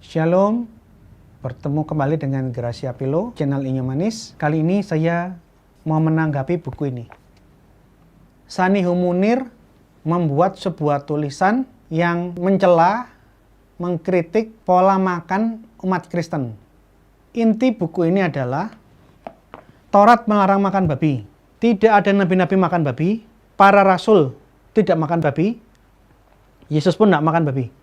Shalom, bertemu kembali dengan Gracia Pilo, channel Inyo Manis. Kali ini saya mau menanggapi buku ini. Sanihum Munir membuat sebuah tulisan yang mencela, mengkritik pola makan umat Kristen. Inti buku ini adalah Taurat melarang makan babi. Tidak ada nabi-nabi makan babi, para rasul tidak makan babi, Yesus pun tidak makan babi.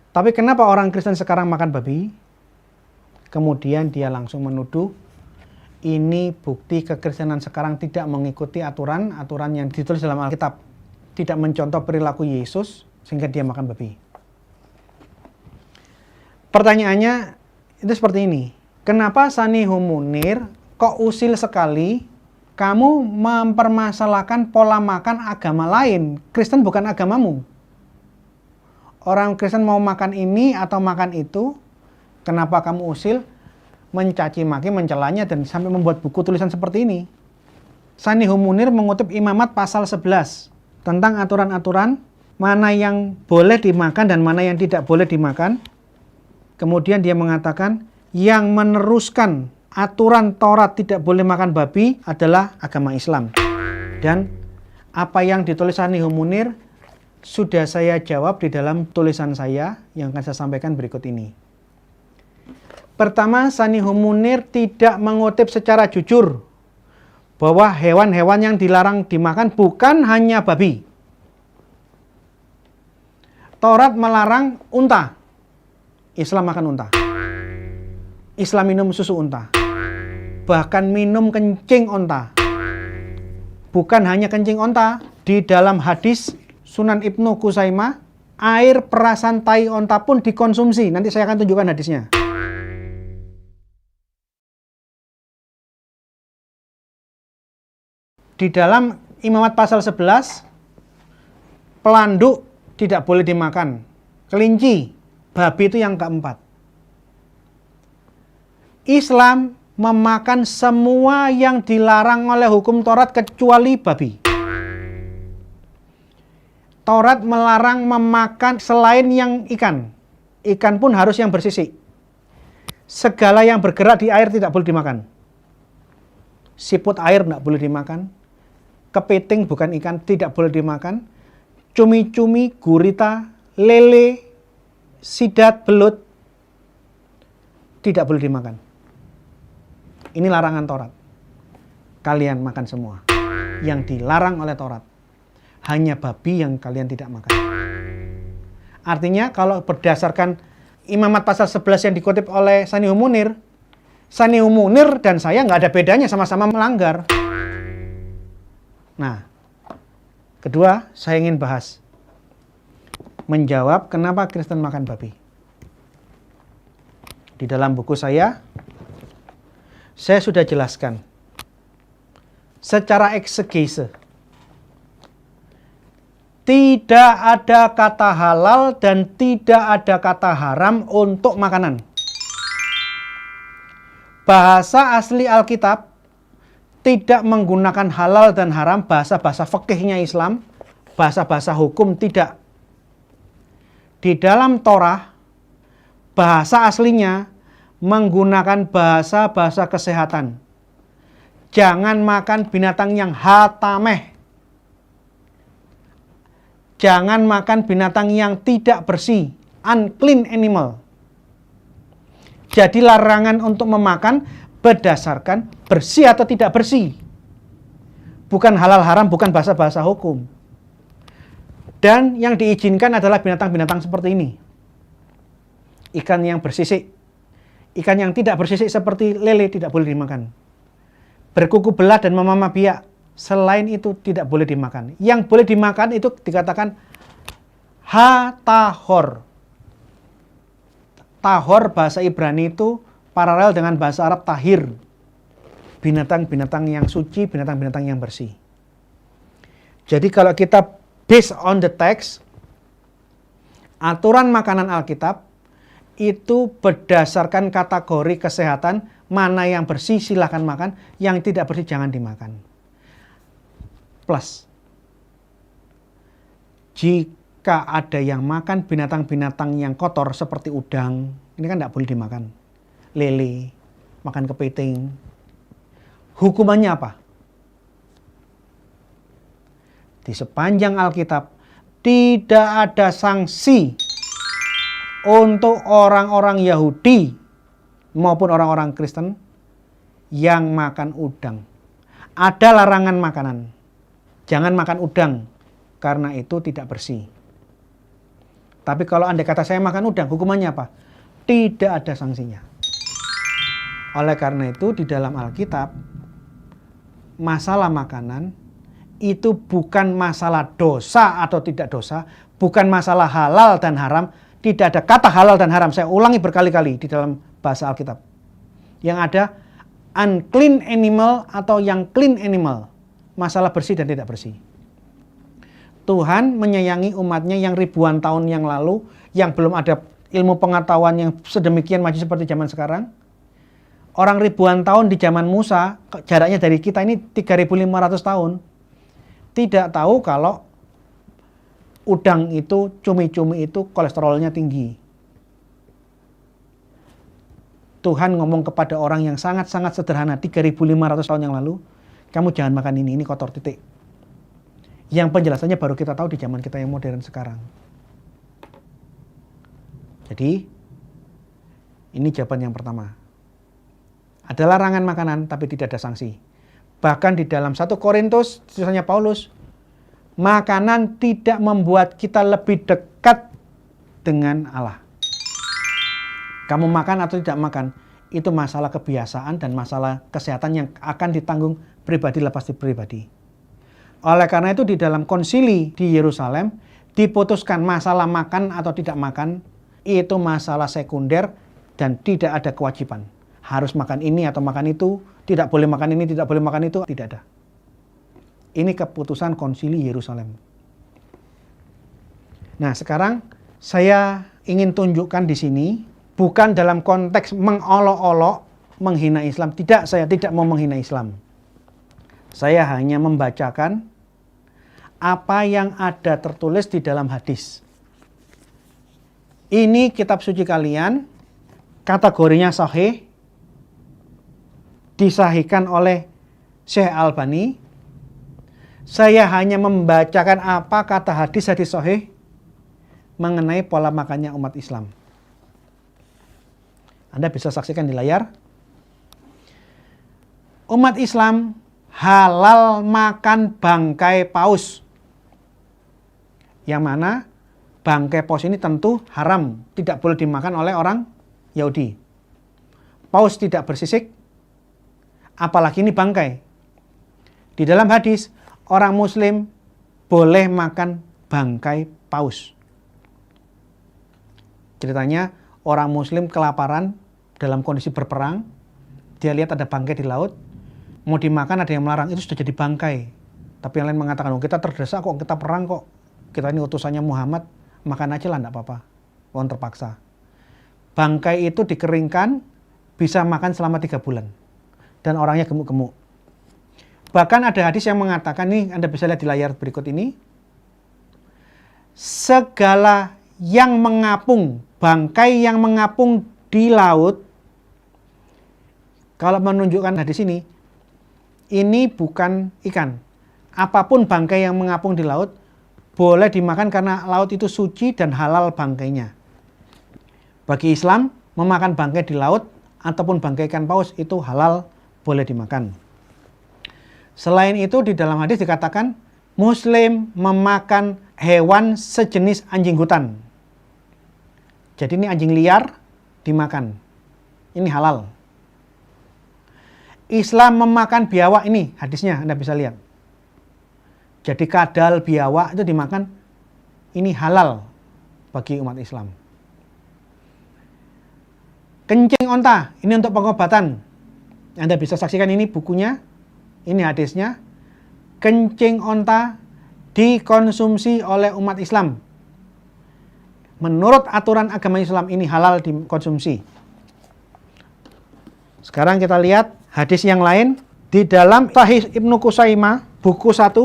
Tapi kenapa orang Kristen sekarang makan babi? Kemudian dia langsung menuduh ini bukti kekristenan sekarang tidak mengikuti aturan yang ditulis dalam Alkitab. Tidak mencontoh perilaku Yesus sehingga dia makan babi. Pertanyaannya itu seperti ini. Kenapa Sanihum Munir kok usil sekali kamu mempermasalahkan pola makan agama lain? Kristen bukan agamamu. Orang Kristen mau makan ini atau makan itu, kenapa kamu usil, mencaci maki, mencelanya, dan sampai membuat buku tulisan seperti ini? Sanihum Munir mengutip Imamat pasal 11 tentang aturan-aturan mana yang boleh dimakan dan mana yang tidak boleh dimakan. Kemudian dia mengatakan yang meneruskan aturan Taurat tidak boleh makan babi adalah agama Islam. Dan apa yang ditulis Sanihum Munir sudah saya jawab di dalam tulisan saya yang akan saya sampaikan berikut ini. Pertama, Sanihum Munir tidak mengutip secara jujur bahwa hewan-hewan yang dilarang dimakan bukan hanya babi. Taurat melarang unta. Islam makan unta. Islam minum susu unta. Bahkan minum kencing unta. Bukan hanya kencing unta, di dalam hadis Sunan Ibnu Khuzaimah, air perasan tai onta pun dikonsumsi. Nanti saya akan tunjukkan hadisnya. Di dalam Imamat pasal 11, pelanduk tidak boleh dimakan. Kelinci, babi itu yang keempat. Islam memakan semua yang dilarang oleh hukum Taurat kecuali babi. Taurat melarang memakan selain yang ikan. Ikan pun harus yang bersisik. Segala yang bergerak di air tidak boleh dimakan. Siput air tidak boleh dimakan. Kepiting bukan ikan tidak boleh dimakan. Cumi-cumi, gurita, lele, sidat, belut tidak boleh dimakan. Ini larangan Taurat. Kalian makan semua. Yang dilarang oleh Taurat. Hanya babi yang kalian tidak makan. Artinya kalau berdasarkan Imamat pasal 11 yang dikutip oleh Sanihum Munir dan saya nggak ada bedanya, sama-sama melanggar. Nah, kedua saya ingin bahas menjawab kenapa Kristen makan babi. Di dalam buku saya sudah jelaskan secara eksegese. Tidak ada kata halal dan tidak ada kata haram untuk makanan. Bahasa asli Alkitab tidak menggunakan halal dan haram, bahasa-bahasa fikihnya Islam, bahasa-bahasa hukum tidak. Di dalam Torah, bahasa aslinya menggunakan bahasa-bahasa kesehatan. Jangan makan binatang yang hatameh. Jangan makan binatang yang tidak bersih, unclean animal. Jadi larangan untuk memakan berdasarkan bersih atau tidak bersih. Bukan halal haram, bukan bahasa-bahasa hukum. Dan yang diizinkan adalah binatang-binatang seperti ini. Ikan yang bersisik. Ikan yang tidak bersisik seperti lele tidak boleh dimakan. Berkuku belah dan memama biak. Selain itu tidak boleh dimakan. Yang boleh dimakan itu dikatakan ha-tahor. Tahor bahasa Ibrani itu paralel dengan bahasa Arab tahir. Binatang-binatang yang suci, binatang-binatang yang bersih. Jadi kalau kita based on the text, aturan makanan Alkitab itu berdasarkan kategori kesehatan, mana yang bersih silahkan makan, yang tidak bersih jangan dimakan. Plus, ketika ada yang makan binatang-binatang yang kotor seperti udang, ini kan tidak boleh dimakan. Lele, makan kepiting. Hukumannya apa? Di sepanjang Alkitab tidak ada sanksi untuk orang-orang Yahudi maupun orang-orang Kristen yang makan udang. Ada larangan makanan. Jangan makan udang karena itu tidak bersih. Tapi kalau andai kata saya makan udang, hukumannya apa? Tidak ada sanksinya. Oleh karena itu di dalam Alkitab, masalah makanan itu bukan masalah dosa atau tidak dosa, bukan masalah halal dan haram. Tidak ada kata halal dan haram. Saya ulangi berkali-kali di dalam bahasa Alkitab. Yang ada unclean animal atau yang clean animal. Masalah bersih dan tidak bersih. Tuhan menyayangi umatnya yang ribuan tahun yang lalu, yang belum ada ilmu pengetahuan yang sedemikian maju seperti zaman sekarang. Orang ribuan tahun di zaman Musa, jaraknya dari kita ini 3.500 tahun. Tidak tahu kalau udang itu, cumi-cumi itu kolesterolnya tinggi. Tuhan ngomong kepada orang yang sangat-sangat sederhana 3.500 tahun yang lalu, kamu jangan makan ini kotor, titik. Yang penjelasannya baru kita tahu di zaman kita yang modern sekarang. Jadi, ini jawaban yang pertama. Ada larangan makanan tapi tidak ada sanksi. Bahkan di dalam 1 Korintus, tulisannya Paulus, makanan tidak membuat kita lebih dekat dengan Allah. Kamu makan atau tidak makan, itu masalah kebiasaan dan masalah kesehatan yang akan ditanggung pribadi lepas pribadi. Oleh karena itu di dalam konsili di Yerusalem, diputuskan masalah makan atau tidak makan, itu masalah sekunder dan tidak ada kewajiban. Harus makan ini atau makan itu, tidak boleh makan ini, tidak boleh makan itu, tidak ada. Ini keputusan konsili Yerusalem. Nah, sekarang saya ingin tunjukkan di sini, bukan dalam konteks mengolok-olok, menghina Islam. Tidak, saya tidak mau menghina Islam. Saya hanya membacakan apa yang ada tertulis di dalam hadis. Ini kitab suci kalian, kategorinya sahih, disahihkan oleh Syekh Albani. Saya hanya membacakan apa kata hadis-hadis sahih mengenai pola makannya umat Islam. Anda bisa saksikan di layar. Umat Islam halal makan bangkai paus. Yang mana bangkai paus ini tentu haram, tidak boleh dimakan oleh orang Yahudi. Paus tidak bersisik, apalagi ini bangkai. Di dalam hadis, orang Muslim boleh makan bangkai paus. Ceritanya, orang Muslim kelaparan dalam kondisi berperang, dia lihat ada bangkai di laut, mau dimakan ada yang melarang, itu sudah jadi bangkai. Tapi yang lain mengatakan, oh, kita terdesak kok, kita perang kok, kita ini utusannya Muhammad, makan aja lah, enggak apa-apa. Wong terpaksa. Bangkai itu dikeringkan, bisa makan selama 3 bulan. Dan orangnya gemuk-gemuk. Bahkan ada hadis yang mengatakan, nih Anda bisa lihat di layar berikut ini, segala yang mengapung, bangkai yang mengapung di laut, kalau menunjukkan hadis ini bukan ikan. Apapun bangkai yang mengapung di laut, boleh dimakan karena laut itu suci dan halal bangkainya. Bagi Islam, memakan bangkai di laut ataupun bangkai ikan paus itu halal, boleh dimakan. Selain itu di dalam hadis dikatakan, Muslim memakan hewan sejenis anjing hutan. Jadi ini anjing liar dimakan. Ini halal. Islam memakan biawak, ini hadisnya Anda bisa lihat. Jadi kadal, biawak itu dimakan, ini halal bagi umat Islam. Kencing onta, ini untuk pengobatan. Anda bisa saksikan ini bukunya, ini hadisnya. Kencing onta dikonsumsi oleh umat Islam. Menurut aturan agama Islam ini halal dikonsumsi. Sekarang kita lihat hadis yang lain. Di dalam Sahih Ibnu Khuzaimah, buku 1,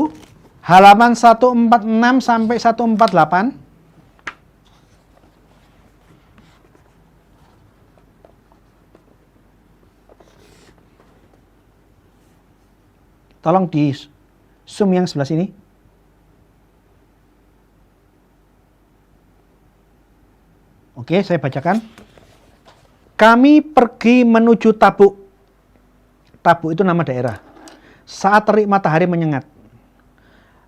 halaman 146 sampai 148. Tolong di zoom yang sebelah sini. Oke, saya bacakan. Kami pergi menuju Tabuk. Tabuk itu nama daerah. Saat terik matahari menyengat.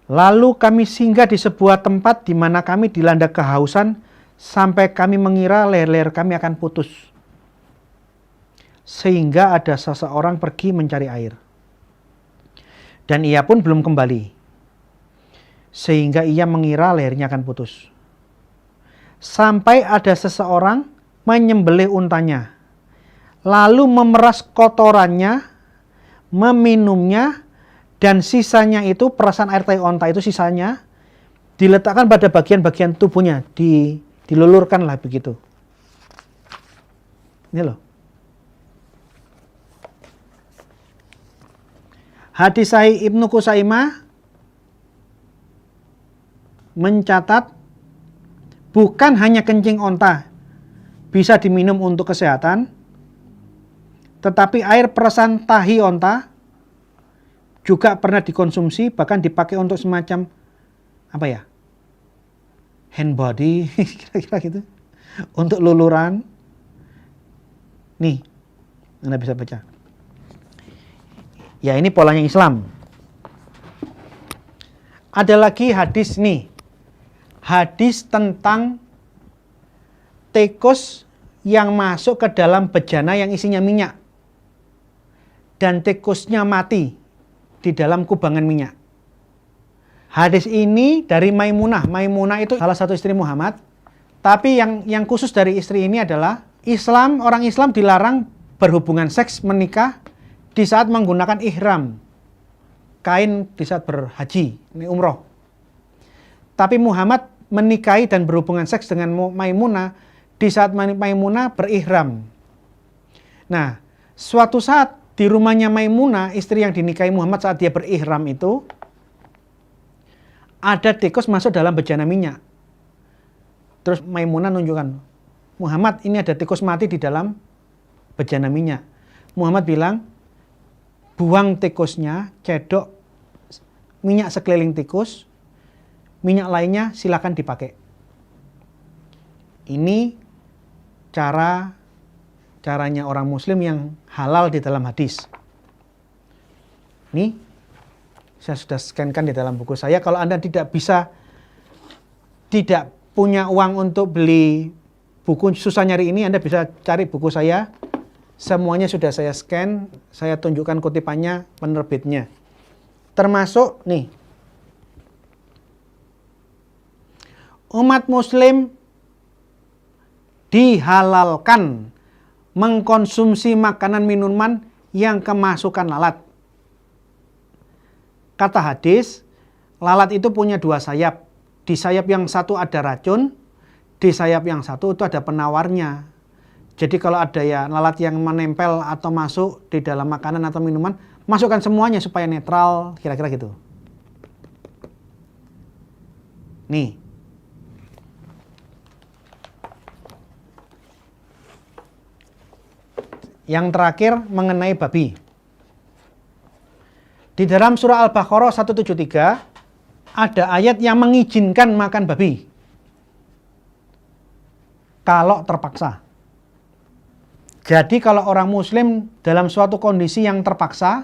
Lalu kami singgah di sebuah tempat di mana kami dilanda kehausan sampai kami mengira leher-leher kami akan putus. Sehingga ada seseorang pergi mencari air. Dan ia pun belum kembali. Sehingga ia mengira lehernya akan putus. Sampai ada seseorang menyembelih untanya. Lalu memeras kotorannya, meminumnya, dan sisanya itu perasan air tai onta itu sisanya diletakkan pada bagian-bagian tubuhnya. Dilulurkanlah begitu. Ini loh. Hadis Sahih Ibnu Khuzaimah mencatat bukan hanya kencing onta bisa diminum untuk kesehatan, tetapi air perasan tahi onta juga pernah dikonsumsi, bahkan dipakai untuk semacam hand body, kira-kira gitu, untuk luluran. Nih, Anda bisa baca. Ya, ini polanya Islam. Ada lagi hadis nih. Hadis tentang tikus yang masuk ke dalam bejana yang isinya minyak. Dan tikusnya mati di dalam kubangan minyak. Hadis ini dari Maimunah. Maimunah itu salah satu istri Muhammad. Tapi yang khusus dari istri ini adalah orang Islam dilarang berhubungan seks, menikah di saat menggunakan ihram, kain di saat berhaji, ini umroh. Tapi Muhammad menikahi dan berhubungan seks dengan Maimunah di saat Maimunah berihram. Nah, suatu saat di rumahnya Maimunah, istri yang dinikahi Muhammad saat dia berihram itu, ada tikus masuk dalam bejana minyak. Terus Maimunah nunjukkan, Muhammad, ini ada tikus mati di dalam bejana minyak. Muhammad bilang, buang tikusnya, cedok minyak sekeliling tikus, minyak lainnya silakan dipakai. Ini caranya orang muslim yang halal di dalam hadis. Ini saya sudah scankan di dalam buku saya. Kalau Anda tidak punya uang untuk beli buku susah nyari ini, Anda bisa cari buku saya. Semuanya sudah saya scan, saya tunjukkan kutipannya, penerbitnya. Termasuk nih, umat muslim dihalalkan mengkonsumsi makanan minuman yang kemasukan lalat. Kata hadis, lalat itu punya dua sayap. Di sayap yang satu ada racun, di sayap yang satu itu ada penawarnya. Jadi kalau ada lalat yang menempel atau masuk di dalam makanan atau minuman, masukkan semuanya supaya netral, kira-kira gitu. Nih. Yang terakhir mengenai babi. Di dalam surah Al-Baqarah 173 ada ayat yang mengizinkan makan babi. Kalau terpaksa. Jadi kalau orang muslim dalam suatu kondisi yang terpaksa,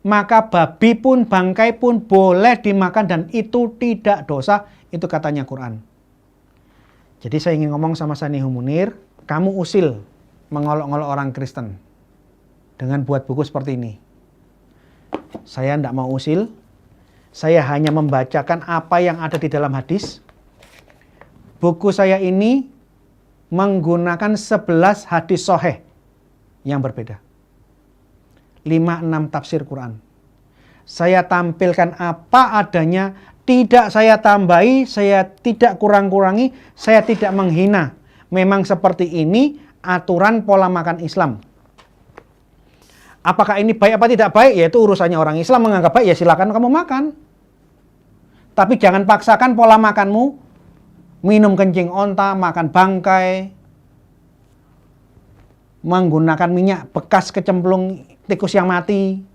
maka babi pun, bangkai pun boleh dimakan dan itu tidak dosa, itu katanya Quran. Jadi saya ingin ngomong sama Sanihul Munir, kamu usil mengolok-olok orang Kristen dengan buat buku seperti ini. Saya tidak mau usil, saya hanya membacakan apa yang ada di dalam hadis. Buku saya ini menggunakan 11 hadis sahih yang berbeda. 5-6 tafsir Quran. Saya tampilkan apa adanya, tidak saya tambahi, saya tidak kurang-kurangi, saya tidak menghina. Memang seperti ini aturan pola makan Islam. Apakah ini baik apa tidak baik? Ya itu urusannya orang Islam, menganggap baik ya silakan kamu makan. Tapi jangan paksakan pola makanmu. Minum kencing onta, makan bangkai, menggunakan minyak bekas kecemplung tikus yang mati.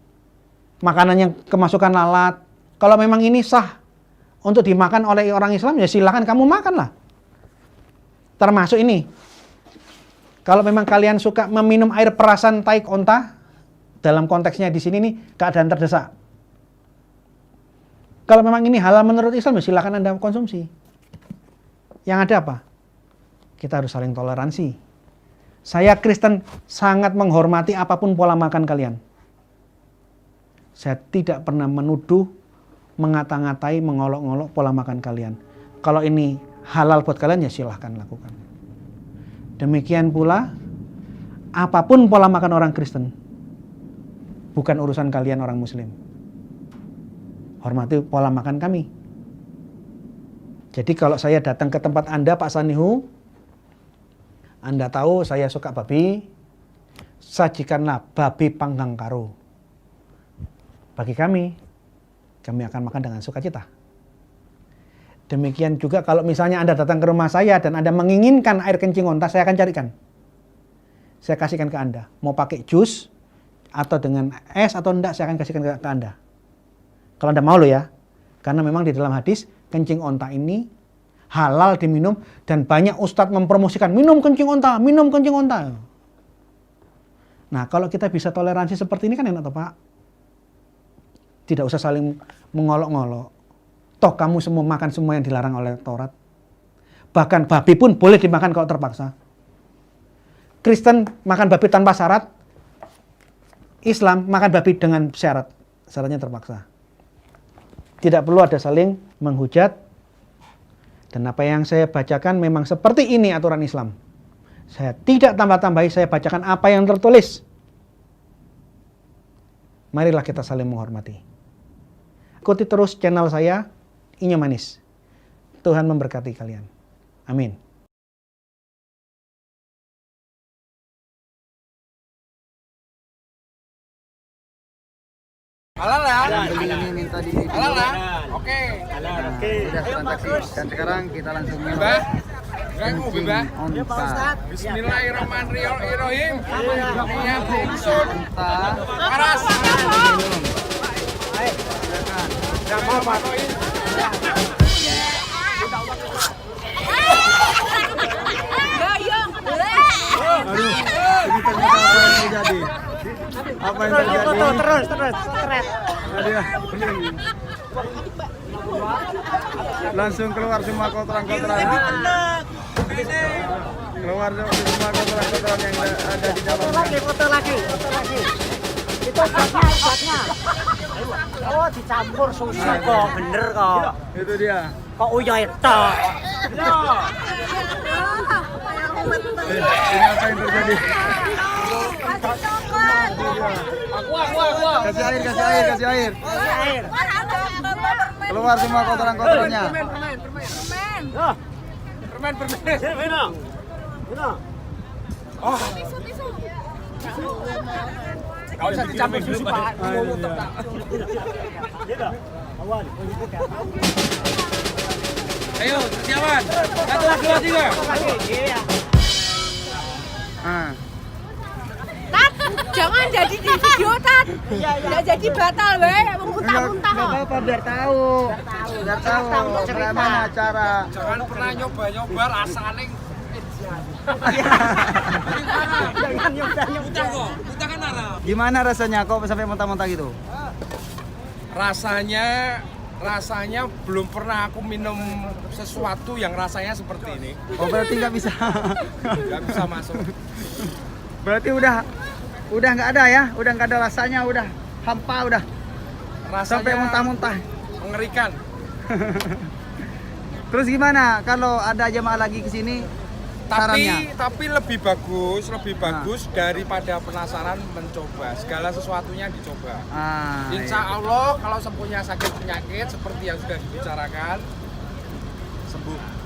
makanan yang kemasukan lalat. Kalau memang ini sah untuk dimakan oleh orang Islam, ya silahkan kamu makanlah. Termasuk ini. Kalau memang kalian suka meminum air perasan taik onta, dalam konteksnya di sini nih keadaan terdesak. Kalau memang ini halal menurut Islam, ya silahkan Anda konsumsi. Yang ada apa? Kita harus saling toleransi. Saya Kristen sangat menghormati apapun pola makan kalian. Saya tidak pernah menuduh, mengata-ngatai, mengolok-olok pola makan kalian. Kalau ini halal buat kalian, ya silahkan lakukan. Demikian pula, apapun pola makan orang Kristen, bukan urusan kalian orang Muslim. Hormati pola makan kami. Jadi kalau saya datang ke tempat Anda, Pak Sanihu, Anda tahu saya suka babi, sajikanlah babi panggang karo. Bagi kami akan makan dengan sukacita. Demikian juga kalau misalnya Anda datang ke rumah saya dan Anda menginginkan air kencing onta, saya akan carikan. Saya kasihkan ke Anda. Mau pakai jus, atau dengan es atau enggak, saya akan kasihkan ke Anda. Kalau Anda mau loh ya. Karena memang di dalam hadis, kencing onta ini halal diminum, dan banyak ustadz mempromosikan, minum kencing onta, minum kencing onta. Nah, kalau kita bisa toleransi seperti ini kan enak toh Pak? Tidak usah saling mengolok-ngolok. Toh kamu semua makan semua yang dilarang oleh Taurat. Bahkan babi pun boleh dimakan kalau terpaksa. Kristen makan babi tanpa syarat. Islam makan babi dengan syarat. Syaratnya terpaksa. Tidak perlu ada saling menghujat. Dan apa yang saya bacakan memang seperti ini aturan Islam. Saya tidak tambah-tambahi, saya bacakan apa yang tertulis. Marilah kita saling menghormati. Ikuti terus channel saya, Inyo Manis. Tuhan memberkati kalian. Amin. Halal ya? Ini minta di video. Halal ya? Oke. Sudah transaksi. Dan sekarang kita langsung Bebah. kencing onta. Bismillahirrahmanirrahim. Ini bungsun. Onta. Paras. Jangan apa? Aduh, ini ternyata apa yang terjadi? Apa yang terjadi? Terus. Aduh. Langsung keluar semua kotoran-kotoran. Keluar semua kotoran-kotoran yang ada di dalamnya. Foto lagi. Itu obatnya. Oh, dicampur susu kok, bener kok. Itu dia. Kok uyo itu? Ini apa yang terjadi? Kasih air. Air. Keluar semua kotoran-kotorannya. Permen. Oh. Gak usah dicampur susu Pak. Ayo, siawan. 1, 2, 3. Ah. Tat, jangan jadi di video Tat. Nggak jadi batal weh, muntah-muntah kok. Apa biar tahu. Biar tahu bagaimana cara. Jangan pernah nyoba rasanya. Jangan nyoba. Muntah kan arah. Gimana rasanya kok sampai muntah-muntah gitu? Rasanya belum pernah aku minum sesuatu yang rasanya seperti ini. Oh berarti nggak bisa. Nggak bisa masuk. Berarti udah nggak ada ya? Udah nggak ada rasanya, udah hampa udah. Rasanya Sampai muntah-muntah. mengerikan. Terus gimana kalau ada jemaah lagi ke sini? Sarannya? Tapi lebih bagus daripada penasaran mencoba. Segala sesuatunya dicoba. Insya Allah kalau punya sakit penyakit seperti yang sudah dibicarakan sembuh.